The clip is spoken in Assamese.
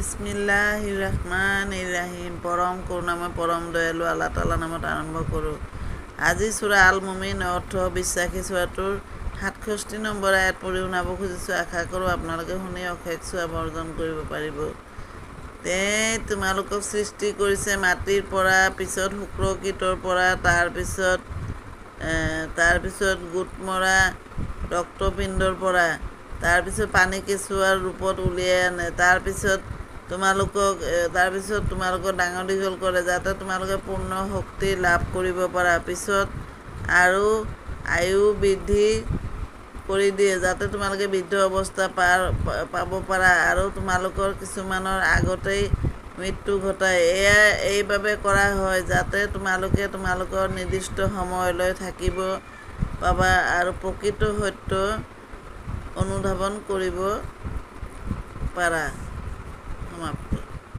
বিসমিল্লাহিৰ ৰহমানিৰ ৰহিম। পৰম কৰুণাময় পৰম দয়ালু আল্লাহ তাআলা নামত আৰম্ভ কৰোঁ। আজি সূৰা আল মুমিন অৰ্থ বিশ্বাসী সূৰাটোৰ ৬৭ নম্বৰ আয়াত পঢ়ি শুনাব খুজিছোঁ। আশা কৰোঁ আপোনালোকে শুনি অশেষ সওৱাব অৰ্জন কৰিব পাৰিব। তোমালোকক সৃষ্টি কৰিছে মাটিৰ পৰা, পিছত শুক্ৰকীটৰ পৰা, তাৰপিছত গোট মৰা ৰক্তপিণ্ডৰ পৰা, তাৰপিছত পানী কেঁচুৱাৰ ৰূপত উলিয়াই আনে, তাৰপিছত তোমালোকক ডাঙৰ দীঘল কৰে যাতে তোমালোকে পূৰ্ণ শক্তি লাভ কৰিব পাৰা। পিছত আৰু আয়ু বৃদ্ধি কৰি দিয়ে যাতে তোমালোকে বৃদ্ধ অৱস্থা পাব পাৰা, আৰু তোমালোকৰ কিছুমানৰ আগতেই মৃত্যু ঘটায়। এয়া এইবাবে কৰা হয় যাতে তোমালোকে তোমালোকৰ নিৰ্দিষ্ট সময়লৈ থাকিব পাবা আৰু প্ৰকৃত সত্য অনুধাৱন কৰিব পাৰা। সমাপ্ত।